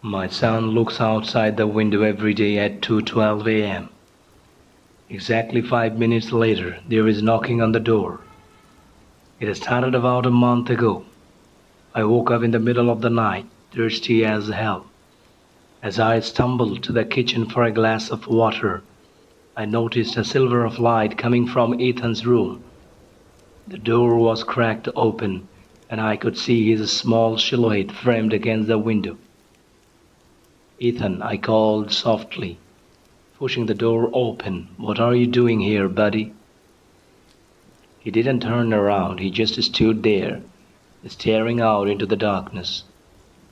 My son looks outside the window every day at 2:12 a.m. Exactly 5 minutes later, there is knocking on the door. It started about a month ago. I woke up in the middle of the night, thirsty as hell. As I stumbled to the kitchen for a glass of water, I noticed a silver of light coming from Ethan's room. The door was cracked open, and I could see his small silhouette framed against the window. "Ethan," I called softly, pushing the door open. "What are you doing here, buddy?" He didn't turn around, he just stood there, staring out into the darkness.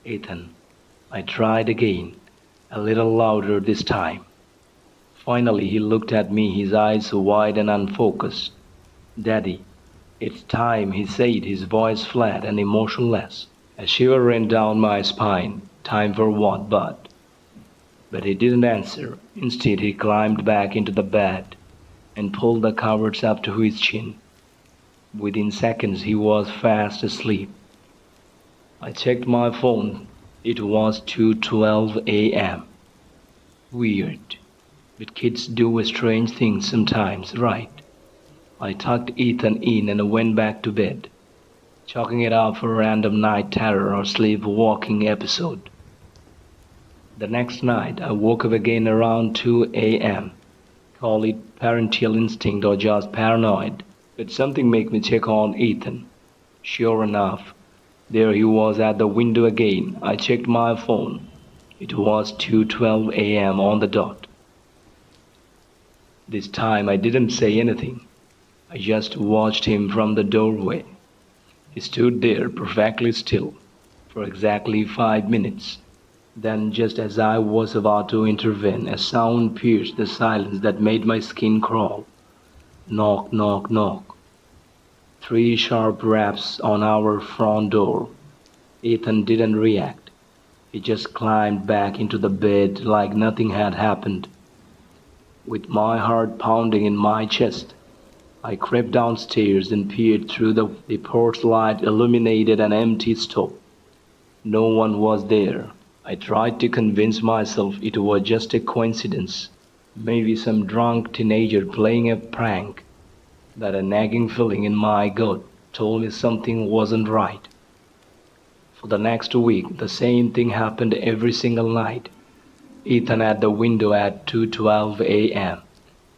"Ethan," I tried again, a little louder this time. Finally he looked at me, his eyes wide and unfocused. "Daddy, it's time," he said, his voice flat and emotionless. A shiver ran down my spine. Time for what, bud? But he didn't answer. Instead, he climbed back into the bed and pulled the covers up to his chin. Within seconds, he was fast asleep. I checked my phone. It was 2:12 a.m. Weird. But kids do strange things sometimes, right? I tucked Ethan in and went back to bed, chalking it up for a random night terror or sleepwalking episode. The next night, I woke up again around 2 a.m. Call it parental instinct or just paranoid, but something made me check on Ethan. Sure enough, there he was at the window again. I checked my phone. It was 2:12 a.m. on the dot. This time I didn't say anything. I just watched him from the doorway. He stood there perfectly still for exactly 5 minutes. Then, just as I was about to intervene, a sound pierced the silence that made my skin crawl. Knock, knock, knock. 3 sharp raps on our front door. Ethan didn't react. He just climbed back into the bed like nothing had happened. With my heart pounding in my chest, I crept downstairs and peered through the porch light illuminated an empty stove. No one was there. I tried to convince myself it was just a coincidence, maybe some drunk teenager playing a prank, but a nagging feeling in my gut told me something wasn't right. For the next week, the same thing happened every single night. Ethan at the window at 2:12 a.m.,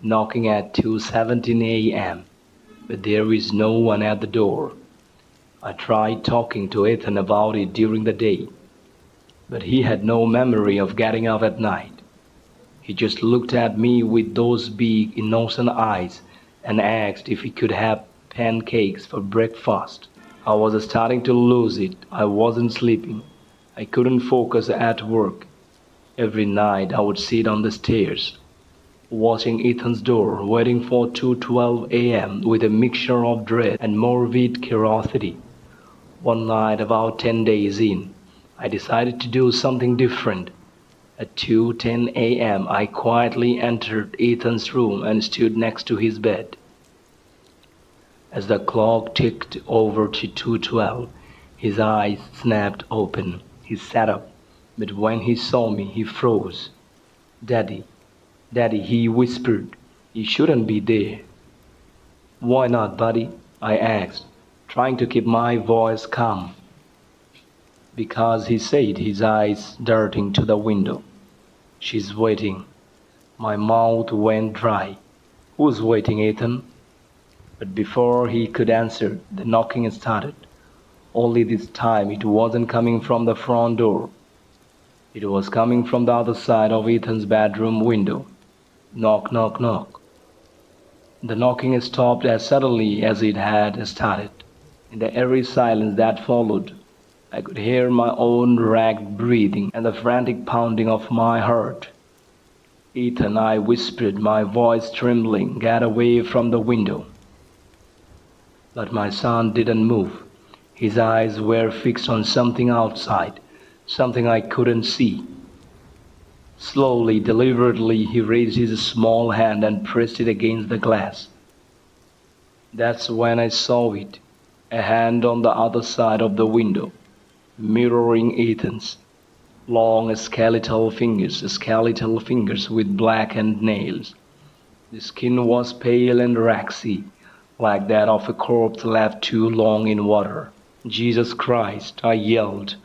knocking at 2:17 a.m., but there is no one at the door. I tried talking to Ethan about it during the day, but he had no memory of getting up at night. He just looked at me with those big, innocent eyes and asked if he could have pancakes for breakfast. I was starting to lose it. I wasn't sleeping. I couldn't focus at work. Every night I would sit on the stairs, watching Ethan's door, waiting for 2:12 a.m. with a mixture of dread and morbid curiosity. One night, about 10 days in, I decided to do something different. At 2:10 a.m., I quietly entered Ethan's room and stood next to his bed. As the clock ticked over to 2:12, his eyes snapped open. He sat up, but when he saw me, he froze. "Daddy, Daddy," he whispered, "you shouldn't be there." "Why not, buddy?" I asked, trying to keep my voice calm. "Because," he said, his eyes darting to the window, "she's waiting." My mouth went dry. "Who's waiting, Ethan?" But before he could answer, the knocking started. Only this time it wasn't coming from the front door. It was coming from the other side of Ethan's bedroom window. Knock, knock, knock. The knocking stopped as suddenly as it had started. In the eerie silence that followed, I could hear my own ragged breathing and the frantic pounding of my heart. "Ethan," I whispered, my voice trembling, "get away from the window." But my son didn't move. His eyes were fixed on something outside, something I couldn't see. Slowly, deliberately, he raised his small hand and pressed it against the glass. That's when I saw it, a hand on the other side of the window, mirroring Ethan's. Long skeletal fingers with blackened nails. The skin was pale and waxy, like that of a corpse left too long in water. Jesus Christ, I yelled,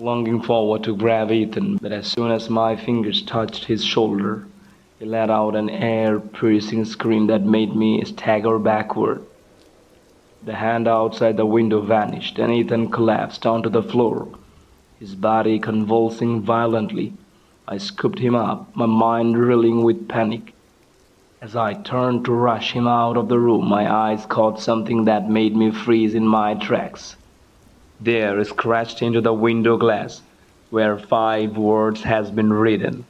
lunging forward to grab Ethan, but as soon as my fingers touched his shoulder, he let out an ear-piercing scream that made me stagger backward. The hand outside the window vanished, and Ethan collapsed onto the floor, his body convulsing violently. I scooped him up, my mind reeling with panic. As I turned to rush him out of the room, my eyes caught something that made me freeze in my tracks. There, scratched into the window glass, were 5 words had been written.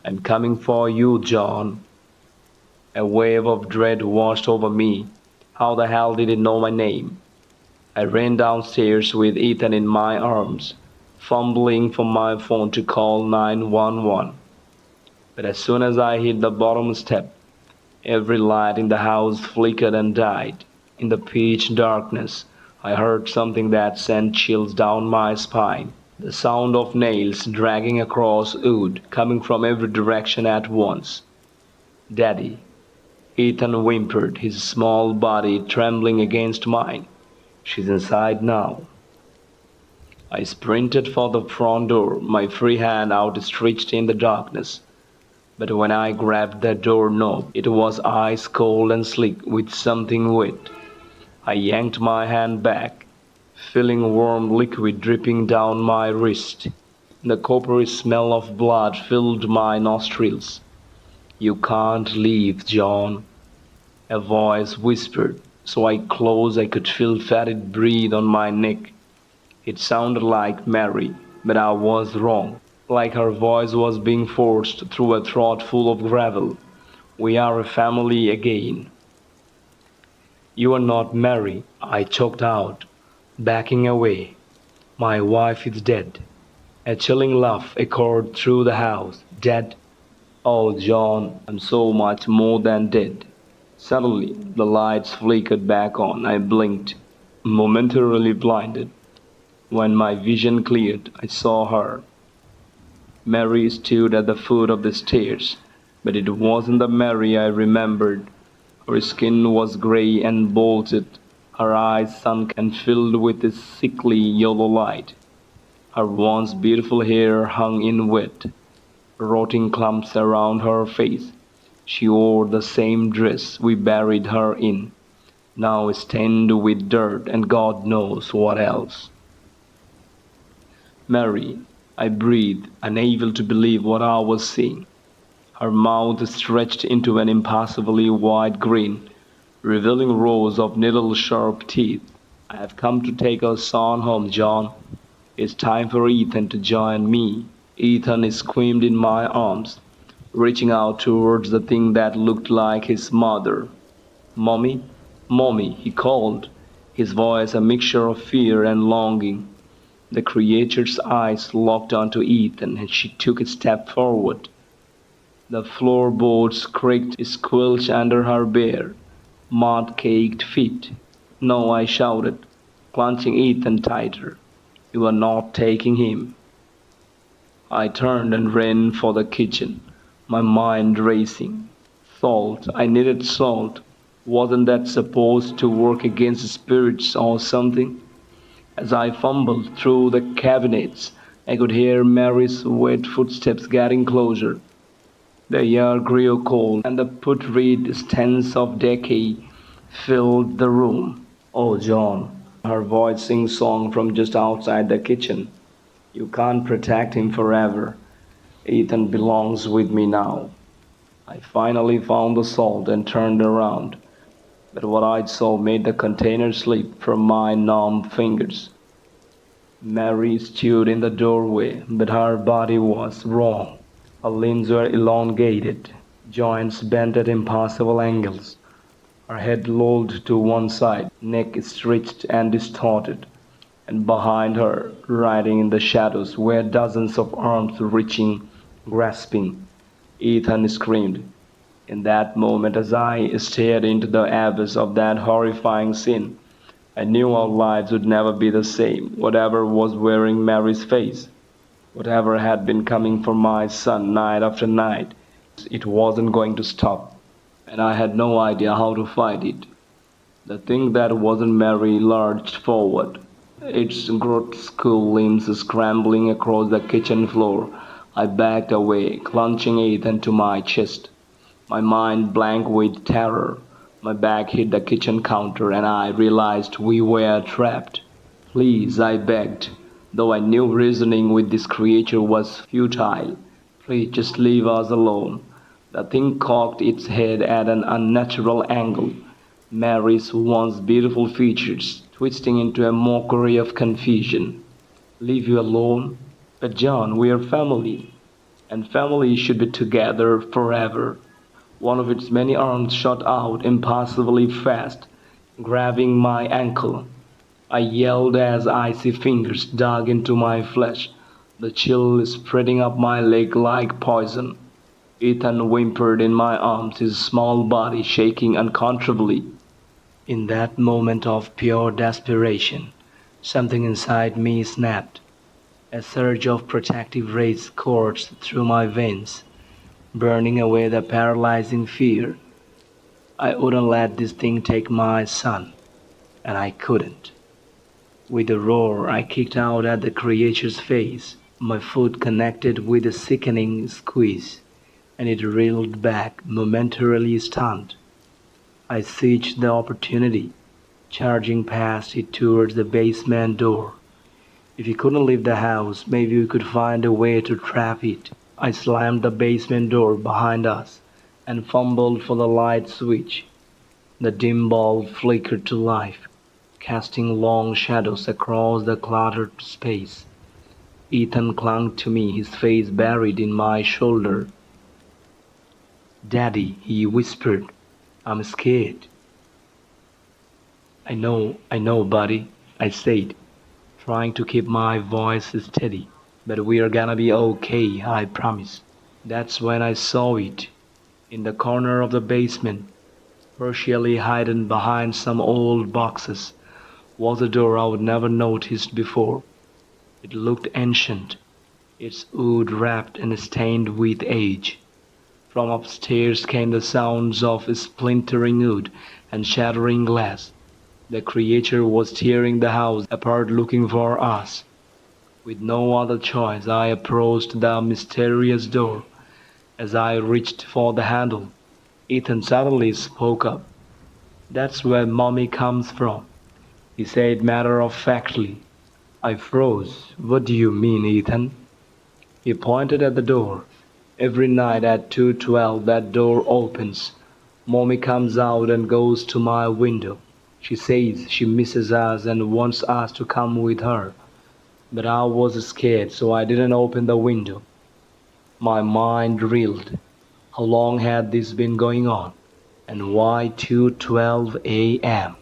"I'm coming for you, John." A wave of dread washed over me. How the hell did it know my name? I ran downstairs with Ethan in my arms, fumbling for my phone to call 911. But as soon as I hit the bottom step, every light in the house flickered and died. In the pitch darkness, I heard something that sent chills down my spine. The sound of nails dragging across wood, coming from every direction at once. "Daddy," Ethan whimpered, his small body trembling against mine. "She's inside now." I sprinted for the front door, my free hand outstretched in the darkness. But when I grabbed the door knob, it was ice cold and slick with something wet. I yanked my hand back, feeling warm liquid dripping down my wrist. The coppery smell of blood filled my nostrils. "You can't leave, John," a voice whispered, so close I could feel fetid breathe on my neck. It sounded like Mary, but I was wrong. Like her voice was being forced through a throat full of gravel. "We are a family again." "You are not Mary," I choked out, backing away. "My wife is dead." A chilling laugh echoed through the house. "Dead? Oh, John, I'm so much more than dead." Suddenly, the lights flickered back on. I blinked, momentarily blinded. When my vision cleared, I saw her. Mary stood at the foot of the stairs, but it wasn't the Mary I remembered. Her skin was gray and bolted, her eyes sunk and filled with a sickly yellow light. Her once beautiful hair hung in wet, rotting clumps around her face. She wore the same dress we buried her in, now stained with dirt and God knows what else. "Mary," I breathed, unable to believe what I was seeing. Her mouth stretched into an impossibly wide grin, revealing rows of needle-sharp teeth. "I have come to take our son home, John. It's time for Ethan to join me." Ethan screamed in my arms, reaching out towards the thing that looked like his mother. "Mommy, Mommy," he called, his voice a mixture of fear and longing. The creature's eyes locked onto Ethan, and she took a step forward. The floorboards creaked, squelched under her bare, mud-caked feet. "No," I shouted, clutching Ethan tighter. "You are not taking him." I turned and ran for the kitchen, my mind racing. Salt. I needed salt. Wasn't that supposed to work against spirits or something? As I fumbled through the cabinets, I could hear Mary's wet footsteps getting closer. The air grew cold, and the putrid stench of decay filled the room. "Oh, John," her voice sing-song from just outside the kitchen. "You can't protect him forever. Ethan belongs with me now." I finally found the salt and turned around, but what I saw made the container slip from my numb fingers. Mary stood in the doorway, but her body was wrong. Her limbs were elongated, joints bent at impossible angles. Her head lolled to one side, neck stretched and distorted, and behind her, hiding in the shadows, were dozens of arms reaching, grasping. Ethan screamed. In that moment, as I stared into the abyss of that horrifying scene, I knew our lives would never be the same, whatever was wearing Mary's face. Whatever had been coming for my son night after night, it wasn't going to stop, and I had no idea how to fight it. The thing that wasn't Mary lurched forward, its grotesque limbs scrambling across the kitchen floor. I backed away, clutching Ethan to my chest, my mind blank with terror. My back hit the kitchen counter, and I realized we were trapped. Please, I begged, though I knew reasoning with this creature was futile. Please, just leave us alone. The thing cocked its head at an unnatural angle, Mary's once beautiful features twisting into a mockery of confusion. Leave you alone? But John, we are family, and family should be together forever. One of its many arms shot out impossibly fast, grabbing my ankle. I yelled as icy fingers dug into my flesh, the chill spreading up my leg like poison. Ethan whimpered in my arms, his small body shaking uncontrollably. In that moment of pure desperation, something inside me snapped. A surge of protective rage coursed through my veins, burning away the paralyzing fear. I wouldn't let this thing take my son, and I couldn't. With a roar, I kicked out at the creature's face. My foot connected with a sickening squeeze, and it reeled back, momentarily stunned. I seized the opportunity, charging past it towards the basement door. If he couldn't leave the house, maybe we could find a way to trap it. I slammed the basement door behind us and fumbled for the light switch. The dim bulb flickered to life, casting long shadows across the cluttered space. Ethan clung to me, his face buried in my shoulder. "Daddy," he whispered, "I'm scared." I know, buddy," I said, trying to keep my voice steady. "But we're gonna be okay, I promise." That's when I saw it. In the corner of the basement, partially hidden behind some old boxes, was a door I would never noticed before. It looked ancient, its wood wrapped and stained with age. From upstairs came the sounds of splintering wood and shattering glass. The creature was tearing the house apart looking for us. With no other choice, I approached the mysterious door. As I reached for the handle, Ethan suddenly spoke up. "That's where Mommy comes from," he said matter-of-factly. I froze. "What do you mean, Ethan?" He pointed at the door. "Every night at 2:12 that door opens. Mommy comes out and goes to my window. She says she misses us and wants us to come with her. But I was scared, so I didn't open the window." My mind reeled. How long had this been going on? And why 2:12 a.m.?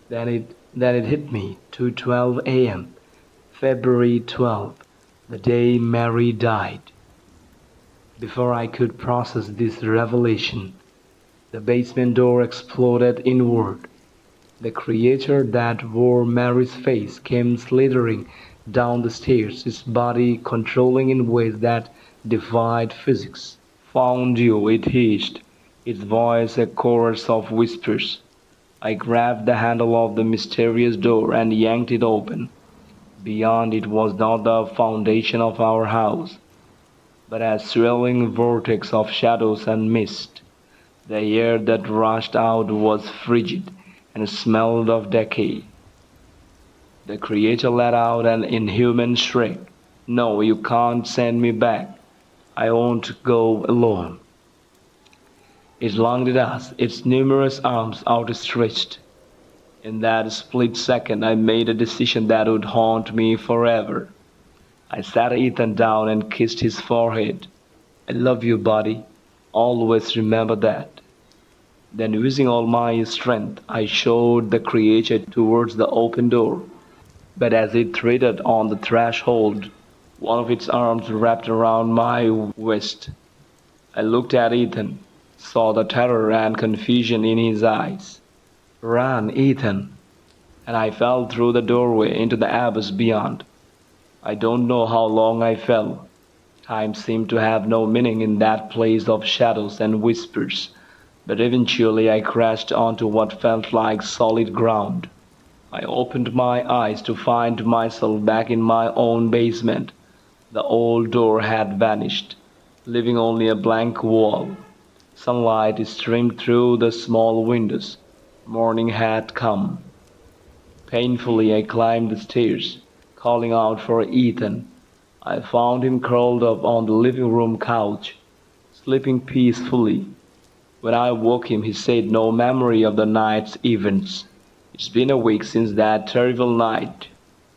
Then it hit me. 2:12 a.m. February 12th, the day Mary died. Before I could process this revelation, the basement door exploded inward. The creature that wore Mary's face came slithering down the stairs, its body controlling in ways that defied physics. "Found you," it hissed, its voice a chorus of whispers. I grabbed the handle of the mysterious door and yanked it open. Beyond it was not the foundation of our house, but a swirling vortex of shadows and mist. The air that rushed out was frigid and smelled of decay. The creature let out an inhuman shriek. "No, you can't send me back. I won't go alone." It lunged at us, its numerous arms outstretched. In that split second, I made a decision that would haunt me forever. I sat Ethan down and kissed his forehead. "I love you, buddy. Always remember that." Then, using all my strength, I shoved the creature towards the open door. But as it threaded on the threshold, one of its arms wrapped around my waist. I looked at Ethan, saw the terror and confusion in his eyes. "Run, Ethan!" And I fell through the doorway into the abyss beyond. I don't know how long I fell. Time seemed to have no meaning in that place of shadows and whispers, but eventually I crashed onto what felt like solid ground. I opened my eyes to find myself back in my own basement. The old door had vanished, leaving only a blank wall. Sunlight streamed through the small windows. Morning had come. Painfully I climbed the stairs, calling out for Ethan. I found him curled up on the living room couch, sleeping peacefully. When I woke him, he said no memory of the night's events. It's been a week since that terrible night.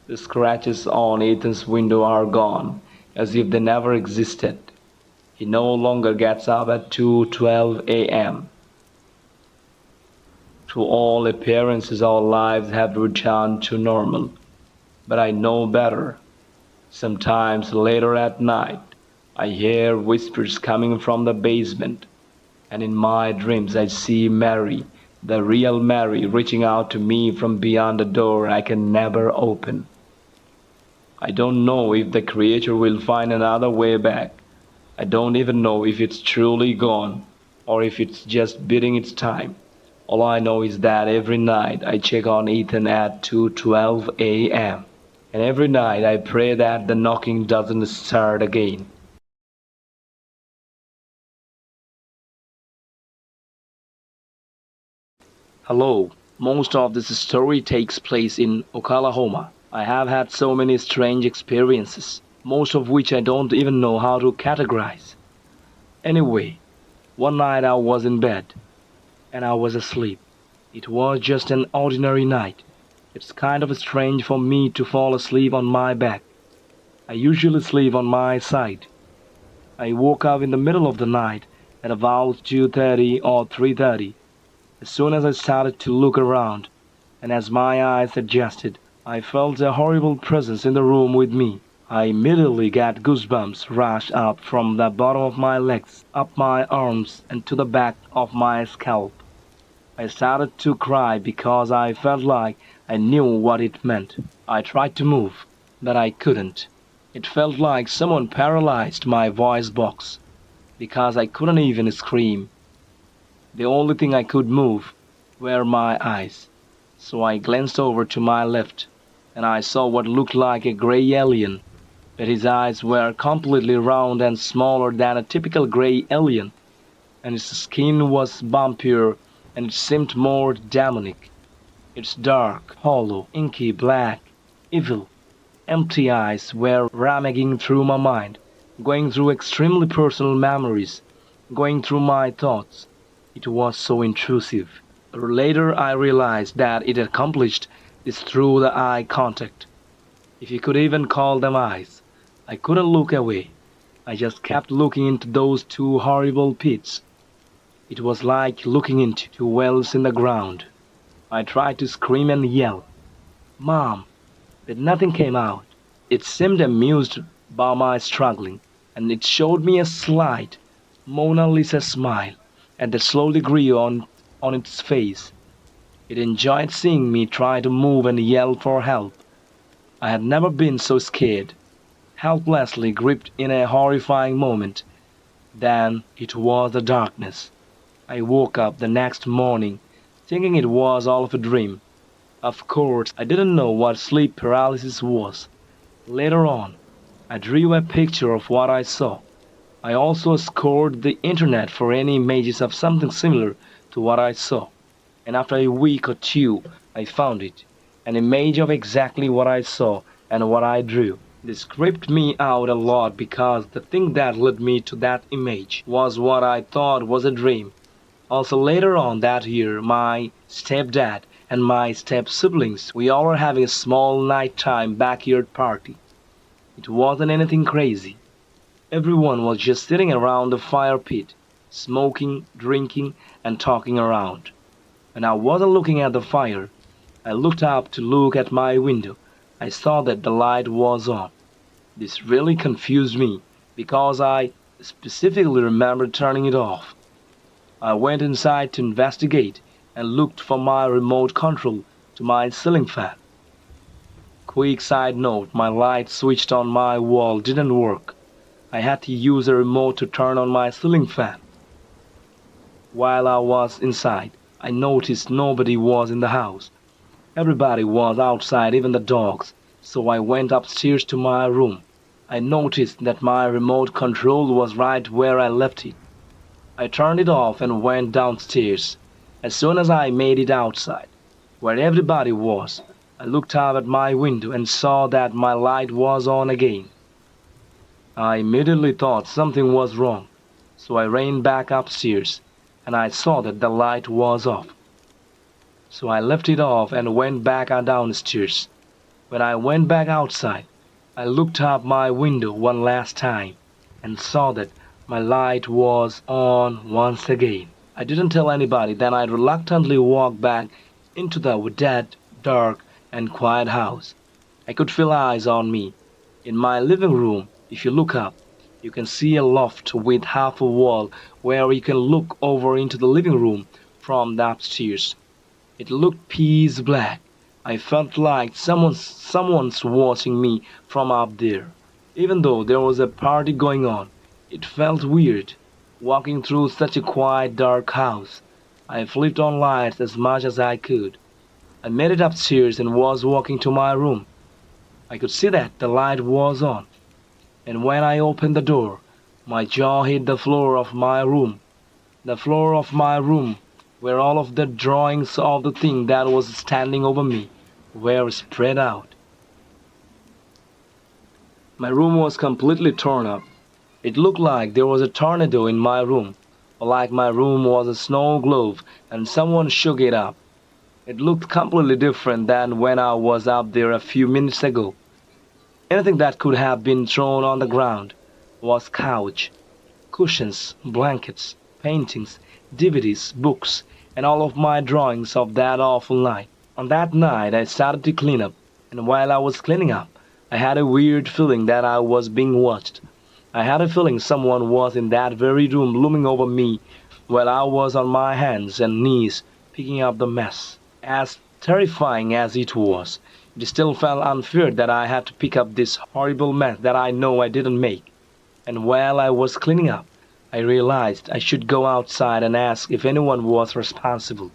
The scratches on Ethan's window are gone, as if they never existed. He no longer gets up at 2:12 a.m. To all appearances our lives have returned to normal, but I know better. Sometimes later at night, I hear whispers coming from the basement, and in my dreams I see Mary, the real Mary, reaching out to me from beyond a door I can never open. I don't know if the creature will find another way back. I don't even know if it's truly gone or if it's just biding its time. All I know is that every night I check on Ethan at 2:12 a.m. And every night I pray that the knocking doesn't start again. Hello. Most of this story takes place in Oklahoma. I have had so many strange experiences, most of which I don't even know how to categorize. Anyway, one night I was in bed, and I was asleep. It was just an ordinary night. It's kind of strange for me to fall asleep on my back. I usually sleep on my side. I woke up in the middle of the night at about 2:30 or 3:30. As soon as I started to look around, and as my eyes adjusted, I felt a horrible presence in the room with me. I immediately got goosebumps rush up from the bottom of my legs, up my arms, and to the back of my scalp. I started to cry because I felt like I knew what it meant. I tried to move, but I couldn't. It felt like someone paralyzed my voice box, because I couldn't even scream. The only thing I could move were my eyes. So I glanced over to my left, and I saw what looked like a gray alien, but his eyes were completely round and smaller than a typical gray alien, and its skin was bumpier and it seemed more demonic. Its dark, hollow, inky black, evil, empty eyes were rummaging through my mind, going through extremely personal memories, going through my thoughts. It was so intrusive. Later I realized that it accomplished this through the eye contact. If you could even call them eyes. I couldn't look away. I just kept looking into those two horrible pits. It was like looking into two wells in the ground. I tried to scream and yell, "Mom!" but nothing came out. It seemed amused by my struggling, and it showed me a slight Mona Lisa smile, and that slowly grew on its face. It enjoyed seeing me try to move and yell for help. I had never been so scared, helplessly gripped in a horrifying moment. Then it was the darkness. I woke up the next morning thinking it was all of a dream. Of course, I didn't know what sleep paralysis was. Later on, I drew a picture of what I saw. I also scoured the internet for any images of something similar to what I saw. And after a week or two, I found it. An image of exactly what I saw and what I drew. This creeped me out a lot because the thing that led me to that image was what I thought was a dream. Also later on that year, my stepdad and my step-siblings, we all were having a small nighttime backyard party. It wasn't anything crazy. Everyone was just sitting around the fire pit, smoking, drinking, and talking around. When I wasn't looking at the fire, I looked up to look at my window. I saw that the light was on. This really confused me because I specifically remember turning it off. I went inside to investigate and looked for my remote control to my ceiling fan. Quick side note, my light switched on my wall didn't work. I had to use a remote to turn on my ceiling fan. While I was inside, I noticed nobody was in the house. Everybody was outside, even the dogs, so I went upstairs to my room. I noticed that my remote control was right where I left it. I turned it off and went downstairs. As soon as I made it outside, where everybody was, I looked out at my window and saw that my light was on again. I immediately thought something was wrong, so I ran back upstairs, and I saw that the light was off. So I left it off and went back downstairs. When I went back outside, I looked out my window one last time and saw that my light was on once again. I didn't tell anybody, then I reluctantly walked back into the dead, dark, and quiet house. I could feel eyes on me. In my living room, if you look up, you can see a loft with half a wall where you can look over into the living room from the upstairs. It looked pitch black. I felt like someone's watching me from up there. Even though there was a party going on, it felt weird, walking through such a quiet, dark house. I flipped on lights as much as I could. I made it upstairs and was walking to my room. I could see that the light was on, and when I opened the door, my jaw hit the floor of my room. The floor of my room, where all of the drawings of the thing that was standing over me were spread out. My room was completely torn up. It looked like there was a tornado in my room, or like my room was a snow globe and someone shook it up. It looked completely different than when I was up there a few minutes ago. Anything that could have been thrown on the ground was couch, cushions, blankets, paintings, DVDs, books, and all of my drawings of that awful night. On that night I started to clean up, and while I was cleaning up, I had a weird feeling that I was being watched. I had a feeling someone was in that very room looming over me while I was on my hands and knees picking up the mess. As terrifying as it was, it still felt unfair that I had to pick up this horrible mess that I know I didn't make. And while I was cleaning up, I realized I should go outside and ask if anyone was responsible.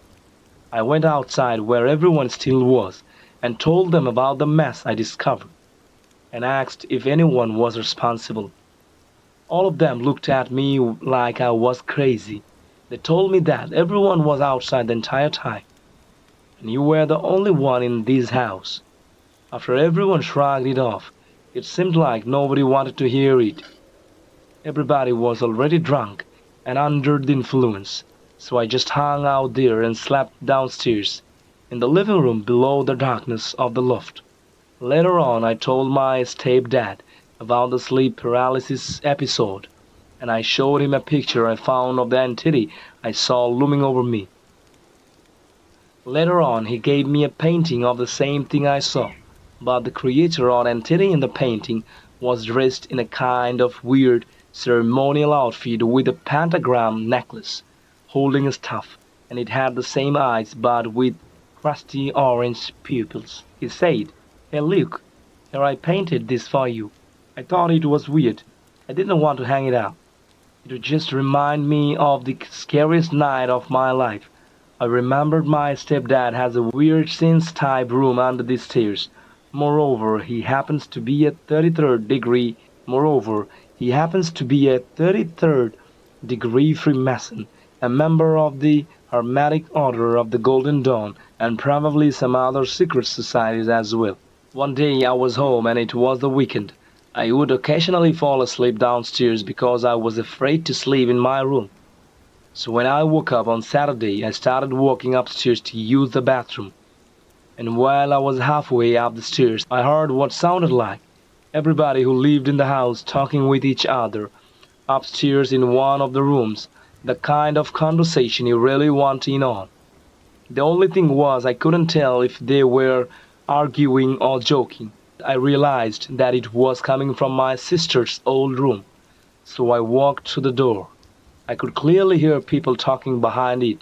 I went outside where everyone still was and told them about the mess I discovered and asked if anyone was responsible. All of them looked at me like I was crazy. They told me that everyone was outside the entire time, and you were the only one in this house. After everyone shrugged it off, it seemed like nobody wanted to hear it. Everybody was already drunk and under the influence, so I just hung out there and slept downstairs in the living room below the darkness of the loft. Later on, I told my stepdad about the sleep paralysis episode, and I showed him a picture I found of the entity I saw looming over me. Later on, he gave me a painting of the same thing I saw, but the creature or entity in the painting was dressed in a kind of weird ceremonial outfit with a pentagram necklace, holding a staff, and it had the same eyes but with crusty orange pupils. He said, "Hey, look, here I painted this for you." I thought it was weird. I didn't want to hang it up. It would just remind me of the scariest night of my life. I remembered my stepdad has a weird scenes-type room under the stairs. Moreover, he happens to be a 33rd degree Freemason, a member of the Hermetic Order of the Golden Dawn, and probably some other secret societies as well. One day I was home and it was the weekend. I would occasionally fall asleep downstairs because I was afraid to sleep in my room. So when I woke up on Saturday, I started walking upstairs to use the bathroom. And while I was halfway up the stairs, I heard what sounded like everybody who lived in the house talking with each other upstairs in one of the rooms, the kind of conversation you really want in on. The only thing was I couldn't tell if they were arguing or joking. I realized that it was coming from my sister's old room, so I walked to the door. I could clearly hear people talking behind it.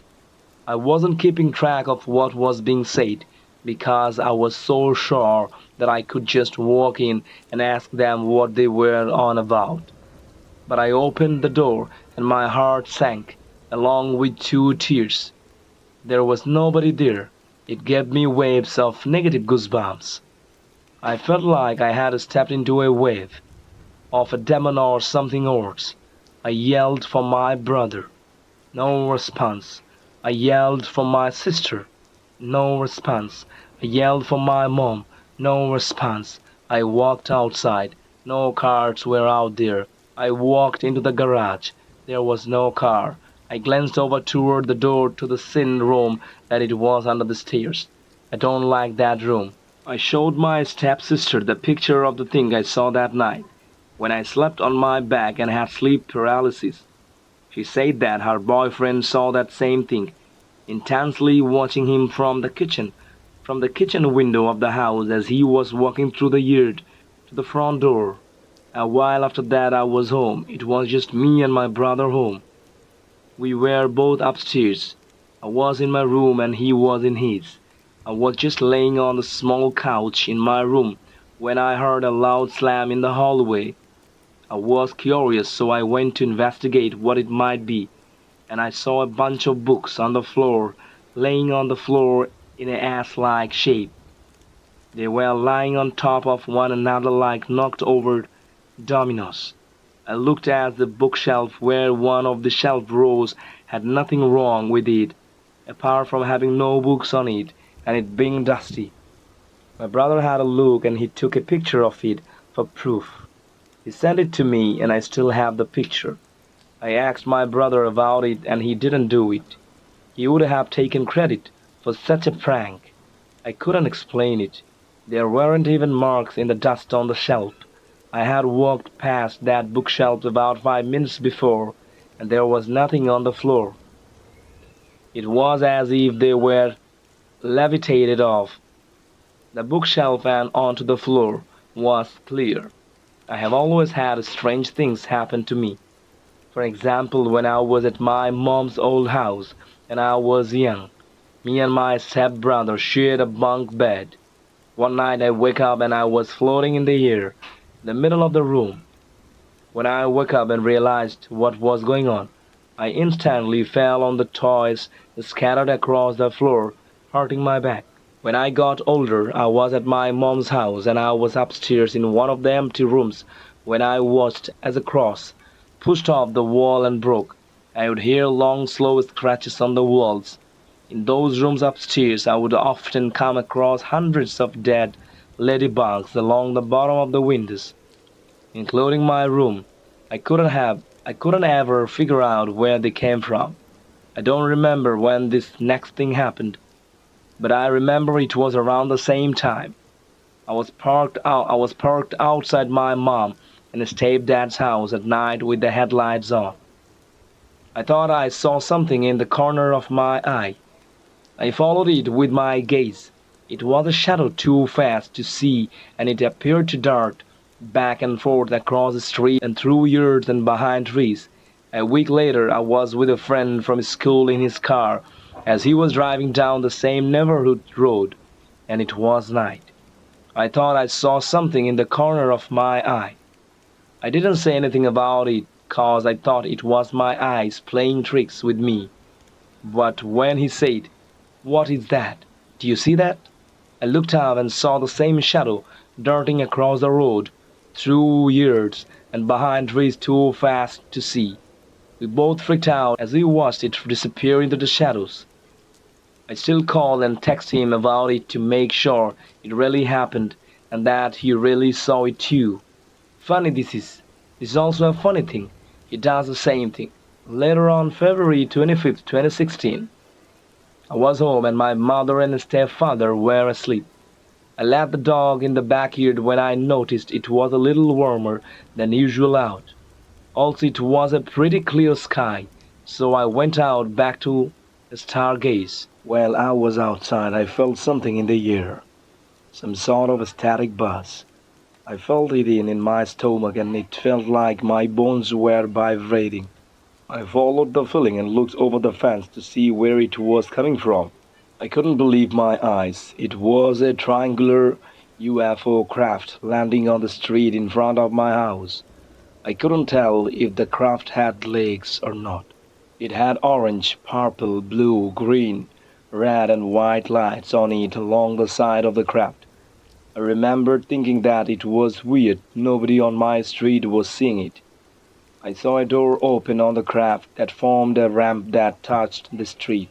I wasn't keeping track of what was being said, because I was so sure that I could just walk in and ask them what they were on about. But I opened the door and my heart sank, along with two tears. There was nobody there. It gave me waves of negative goosebumps. I felt like I had stepped into a wave of a demon or something worse. I yelled for my brother. No response. I yelled for my sister. No response. I yelled for my mom. No response. I walked outside. No cars were out there. I walked into the garage. There was no car. I glanced over toward the door to the sin room that it was under the stairs. I don't like that room. I showed my stepsister the picture of the thing I saw that night when I slept on my back and had sleep paralysis. She said that her boyfriend saw that same thing, intensely watching him from the kitchen window of the house as he was walking through the yard to the front door. A while after that I was home. It was just me and my brother home. We were both upstairs. I was in my room and he was in his. I was just laying on the small couch in my room when I heard a loud slam in the hallway. I was curious, so I went to investigate what it might be, and I saw a bunch of books on the floor, laying on the floor in a S-like shape. They were lying on top of one another like knocked over dominoes. I looked at the bookshelf where one of the shelf rows had nothing wrong with it, apart from having no books on it and it being dusty. My brother had a look and he took a picture of it for proof. He sent it to me and I still have the picture. I asked my brother about it and he didn't do it. He would have taken credit for such a prank. I couldn't explain it. There weren't even marks in the dust on the shelf. I had walked past that bookshelf about 5 minutes before, and there was nothing on the floor. It was as if they were levitated off. The bookshelf and onto the floor was clear. I have always had strange things happen to me. For example, when I was at my mom's old house and I was young, me and my stepbrother shared a bunk bed. One night I woke up and I was floating in the air, in the middle of the room. When I woke up and realized what was going on, I instantly fell on the toys scattered across the floor, hurting my back. When I got older, I was at my mom's house and I was upstairs in one of the empty rooms when I watched as a cross pushed off the wall and broke. I would hear long, slow scratches on the walls. In those rooms upstairs, I would often come across hundreds of dead ladybugs along the bottom of the windows, including my room. I couldn't ever figure out where they came from. I don't remember when this next thing happened, but I remember it was around the same time. I was parked outside my mom and stepdad's house at night with the headlights on. I thought I saw something in the corner of my eye. I followed it with my gaze. It was a shadow too fast to see, and it appeared to dart back and forth across the street and through yards and behind trees. A week later, I was with a friend from school in his car as he was driving down the same neighborhood road, and it was night. I thought I saw something in the corner of my eye. I didn't say anything about it, 'cause I thought it was my eyes playing tricks with me. But when he said, "What is that? Do you see that?" I looked up and saw the same shadow darting across the road, through yards, and behind trees too fast to see. We both freaked out as we watched it disappear into the shadows. I still call and text him about it to make sure it really happened and that he really saw it too. Funny this is. This is also a funny thing. He does the same thing. Later on February 25th, 2016, I was home and my mother and stepfather were asleep. I let the dog in the backyard when I noticed it was a little warmer than usual out. Also, it was a pretty clear sky, so I went out back to stargaze. While I was outside, I felt something in the air, some sort of a static buzz. I felt it in my stomach and it felt like my bones were vibrating. I followed the feeling and looked over the fence to see where it was coming from. I couldn't believe my eyes. It was a triangular UFO craft landing on the street in front of my house. I couldn't tell if the craft had legs or not. It had orange, purple, blue, green, red, and white lights on it along the side of the craft. I remembered thinking that it was weird nobody on my street was seeing it. I saw a door open on the craft that formed a ramp that touched the street.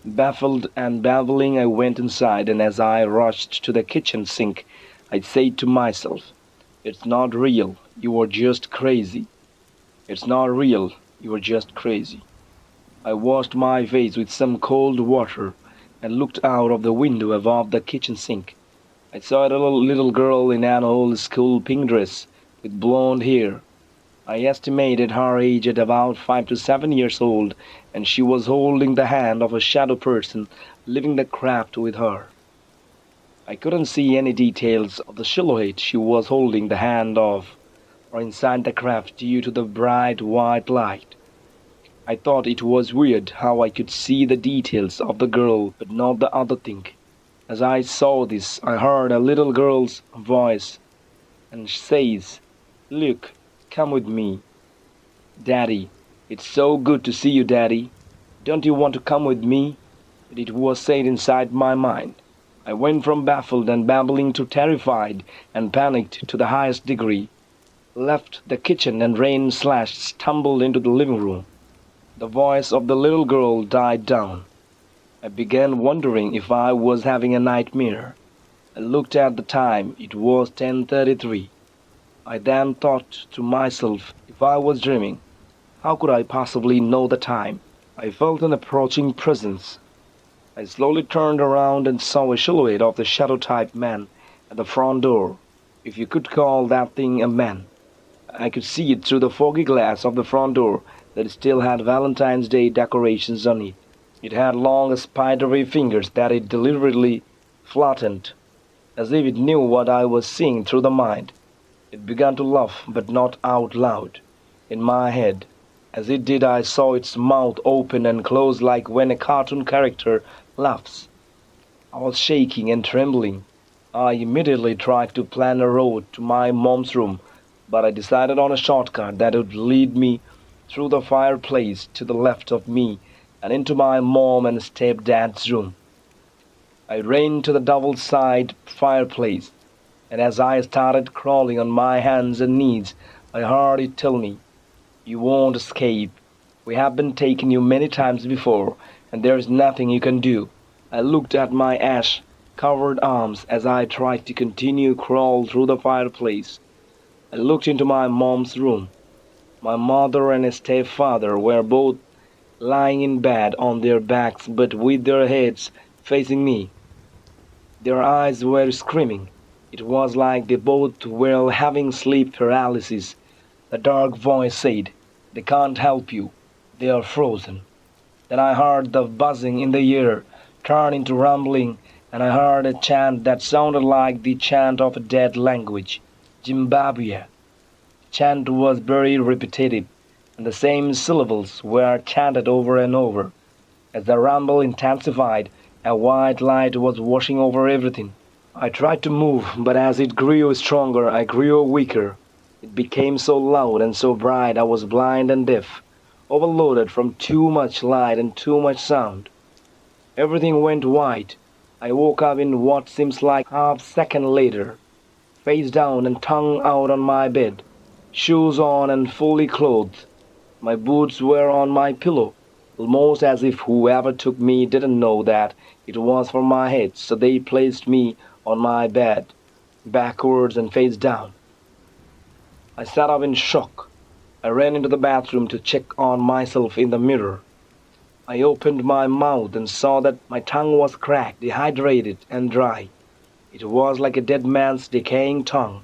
Baffled and babbling, I went inside, and as I rushed to the kitchen sink, I said to myself, "It's not real, you are just crazy. It's not real, you are just crazy." I washed my face with some cold water and looked out of the window above the kitchen sink. I saw a little girl in an old school pink dress with blonde hair. I estimated her age at about 5 to 7 years old, and she was holding the hand of a shadow person leaving the craft with her. I couldn't see any details of the silhouette she was holding the hand of or inside the craft due to the bright white light. I thought it was weird how I could see the details of the girl but not the other thing. As I saw this, I heard a little girl's voice and says, "Look, come with me." "Daddy, it's so good to see you, Daddy. Don't you want to come with me?" But it was said inside my mind. I went from baffled and babbling to terrified and panicked to the highest degree, left the kitchen and ran/stumbled into the living room. The voice of the little girl died down. I began wondering if I was having a nightmare. I looked at the time. It was 10:33. I then thought to myself, if I was dreaming, how could I possibly know the time? I felt an approaching presence. I slowly turned around and saw a silhouette of the shadow-type man at the front door, if you could call that thing a man. I could see it through the foggy glass of the front door that still had Valentine's Day decorations on it. It had long, spidery fingers that it deliberately flattened, as if it knew what I was seeing through the mind. It began to laugh, but not out loud. In my head, as it did, I saw its mouth open and close like when a cartoon character laughs. I was shaking and trembling. I immediately tried to plan a road to my mom's room, but I decided on a shortcut that would lead me through the fireplace to the left of me and into my mom and stepdad's room. I ran to the double-sided fireplace, and as I started crawling on my hands and knees, I heard it tell me, "You won't escape. We have been taking you many times before, and there is nothing you can do." I looked at my ash-covered arms as I tried to continue crawl through the fireplace. I looked into my mom's room. My mother and stepfather were both lying in bed on their backs but with their heads facing me. Their eyes were screaming. It was like they both were having sleep paralysis. The dark voice said, "They can't help you. They are frozen." Then I heard the buzzing in the air turn into rumbling, and I heard a chant that sounded like the chant of a dead language, Zimbabwe. The chant was very repetitive, and the same syllables were chanted over and over. As the rumble intensified, a white light was washing over everything. I tried to move, but as it grew stronger, I grew weaker. It became so loud and so bright I was blind and deaf, overloaded from too much light and too much sound. Everything went white. I woke up in what seems like half-second later, face down and tongue out on my bed, shoes on and fully clothed. My boots were on my pillow, almost as if whoever took me didn't know that it was for my head, so they placed me on my bed, backwards and face down. I sat up in shock. I ran into the bathroom to check on myself in the mirror. I opened my mouth and saw that my tongue was cracked, dehydrated, and dry. It was like a dead man's decaying tongue.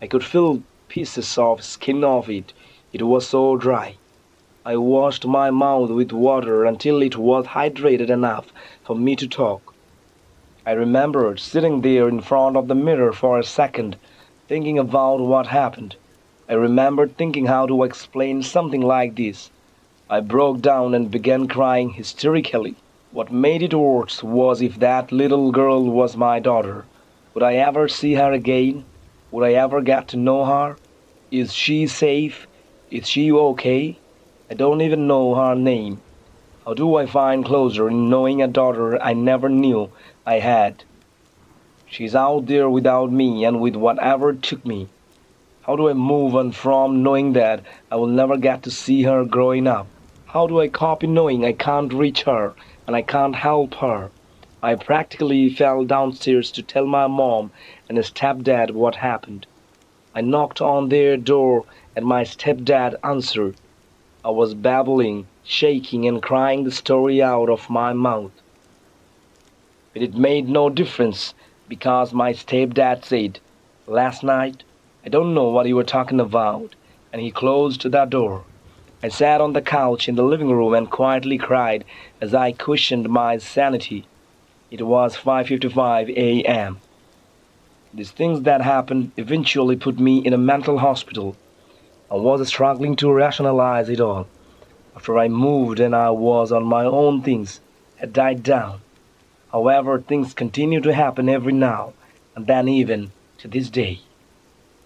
I could feel pieces of skin off it. It was so dry. I washed my mouth with water until it was hydrated enough for me to talk. I remembered sitting there in front of the mirror for a second, thinking about what happened. I remembered thinking how to explain something like this. I broke down and began crying hysterically. What made it worse was if that little girl was my daughter. Would I ever see her again? Would I ever get to know her? Is she safe? Is she okay? I don't even know her name. How do I find closure in knowing a daughter I never knew I had? She's out there without me and with whatever took me. How do I move on from knowing that I will never get to see her growing up? How do I cope in knowing I can't reach her and I can't help her? I practically fell downstairs to tell my mom and stepdad what happened. I knocked on their door and my stepdad answered. I was babbling, shaking, and crying the story out of my mouth. But it made no difference because my stepdad said, "Last night, I don't know what you were talking about," and he closed the door. I sat on the couch in the living room and quietly cried as I questioned my sanity. It was 5:55 a.m. These things that happened eventually put me in a mental hospital. I was struggling to rationalize it all. After I moved and I was on my own, things had died down. However, things continue to happen every now and then, even to this day.